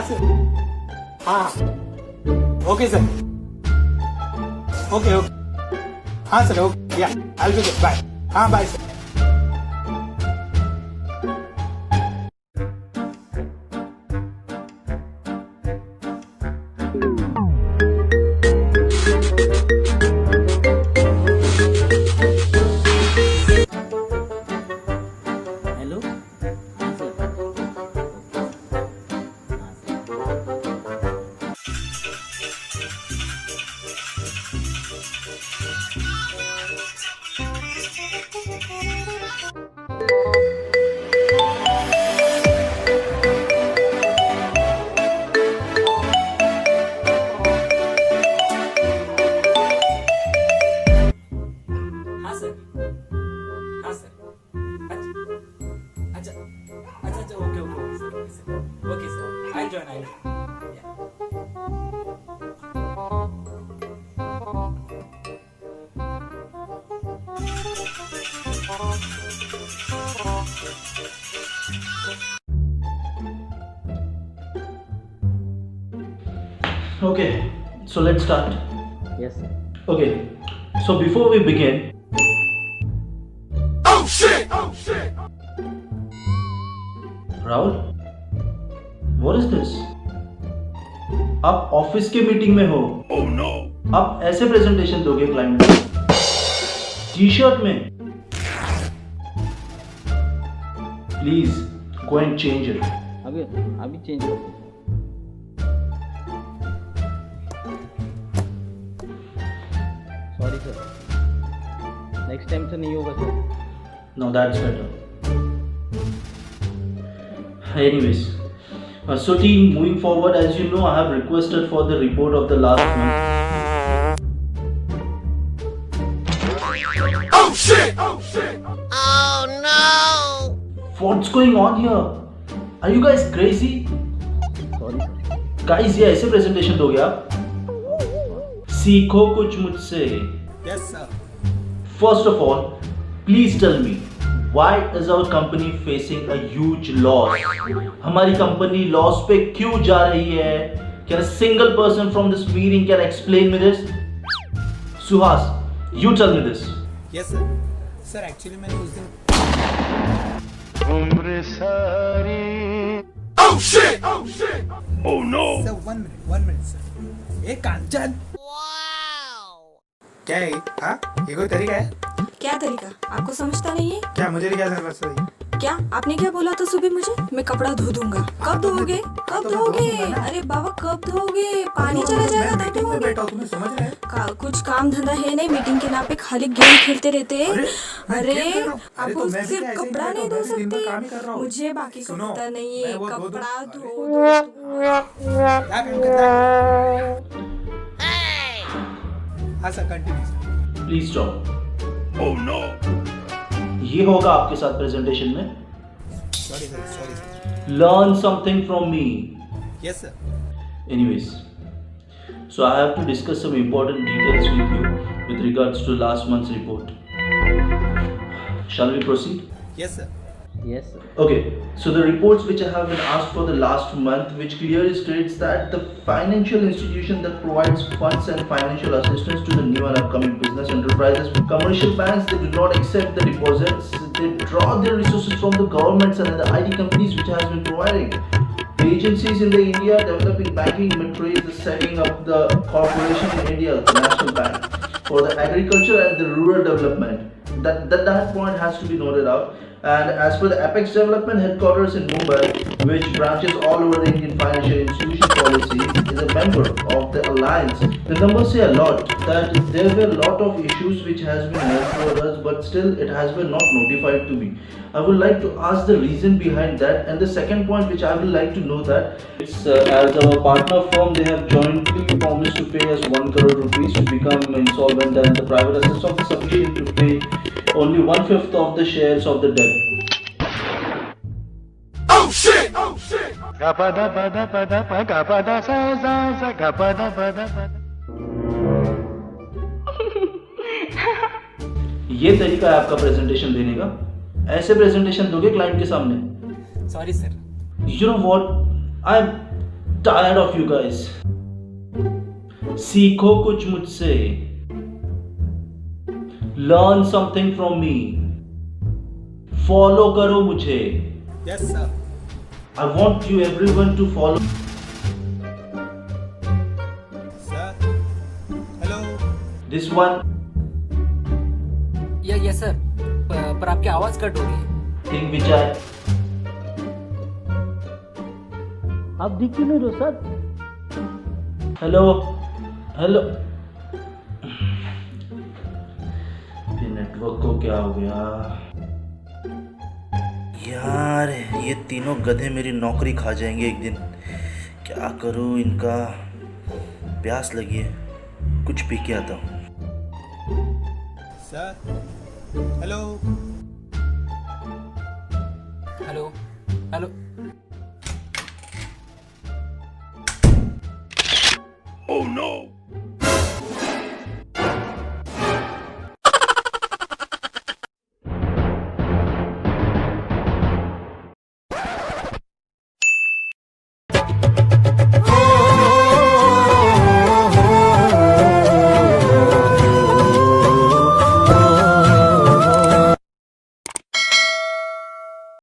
Sir, हाँ okay sir, okay okay, हाँ sir okay, या आई विल बी बाय, हाँ बाय सर. हेलो. हाँ सर. हाँ सर. हाँ सर. हाँ सर. अच्छा अच्छा अच्छा, okay okay okay sir, okay sir, I join. Okay, so let's start. Yes sir. Okay, so before we begin, Rahul, what is this? आप office के मीटिंग में हो. Oh no! आप ऐसे प्रेजेंटेशन दोगे क्लाइंट को? टी शर्ट में? Please go and change it. अभी चेंज कर दो. सॉरी सर, नेक्स्ट टाइम से नहीं होगा sir. No, that's better. Anyways, so team, moving forward, as you know, I have requested for the report of the last month. Oh shit! Oh no! What's going on here? Are you guys crazy? Sorry sir. Guys, ये ऐसे presentation दोगे आप? सीखो कुछ मुझसे. Yes sir. First of all, please tell me, why is our company facing a huge loss? हमारी company loss पे क्यों जा रही है? Can a single person from this meeting can explain me this? Suhas, you tell me this. Yes sir. Sir actually मैंने उस दिन Oh shit! Oh no! Sir 1 minute sir. ए कांचन, क्या है ये? हाँ, ये कोई तरीका है क्या तरीका? आपको समझता नहीं है क्या? मुझे क्या जरूरत है? क्या? आपने क्या बोला था सुबह मुझे? मैं कपड़ा धो दूंगा. कब धोगे? कब धोगे? अरे बाबा कब धोगे? पानी चला जाएगा तब मीटिंग में धोगे. बैठा हूँ, तुम्हें समझ रहे हैं? कुछ काम धंधा है नहीं, मीटिंग के नाम पे खाली गेम खेलते रहते हैं. मैं अरे क्या कर रहा हूँ? आप तो मैं भी सिर्फ क्या ऐसे ही कपड़ा बैठा नहीं हूँ? धो मैं भी दिन भर सकते. काम ही कर रहा हूँ. मुझे बाकी का सुनो, पता नहीं मैं है. वो धो दूँ. कपड़ा अरे, धो. क्या काम करता है? हाँ sir, continue. Please stop. Oh no! ये होगा आपके साथ प्रेजेंटेशन में. Sorry sir. Learn something from me. Yes sir. Anyways, so I have to discuss some important details with you with regards to last month's report. Shall we proceed? Yes sir. Yes sir. Okay, so the reports which I have been asked for the last month, which clearly states that the financial institution that provides funds and financial assistance to the new and upcoming business enterprises, commercial banks, they do not accept the deposits. They draw their resources from the governments and the IT companies which has been providing. The agencies in the India developing banking metro is setting up the corporation in India, the National Bank, for the agriculture and the rural development. That point has to be noted out. And as per the Apex Development Headquarters in Mumbai, which branches all over the Indian financial institution policy, is a member of the alliance. The numbers say a lot that there were a lot of issues which has been held for us, but still it has been not notified to me. I would like to ask the reason behind that. And the second point which I would like to know that it's as our partner firm, they have jointly promised to pay us 1 crore rupees to become insolvent, and the private assets of sufficient to pay only 1/5 of the shares of the debt. Oh shit! ये तरीका है आपका presentation देने का? ऐसे presentation दोगे client के सामने? Sorry sir. You know what? tired of you guys. सीखो कुछ मुझसे. Learn something from me. Follow करो मुझे. Yes, sir. I want you everyone to follow. Sir. Hello. This one. Yes sir, पर आपकी आवाज कट हो रही है. Thing which I. आप दिख क्यों नहीं रहे हो सर? Hello. Hello. ये नेटवर्क को क्या हो गया यार? ये तीनों गधे मेरी नौकरी खा जाएंगे एक दिन. क्या करूं? इनका प्यास लगी है, कुछ पी के आता हूं. Sir. Hello. Hello hello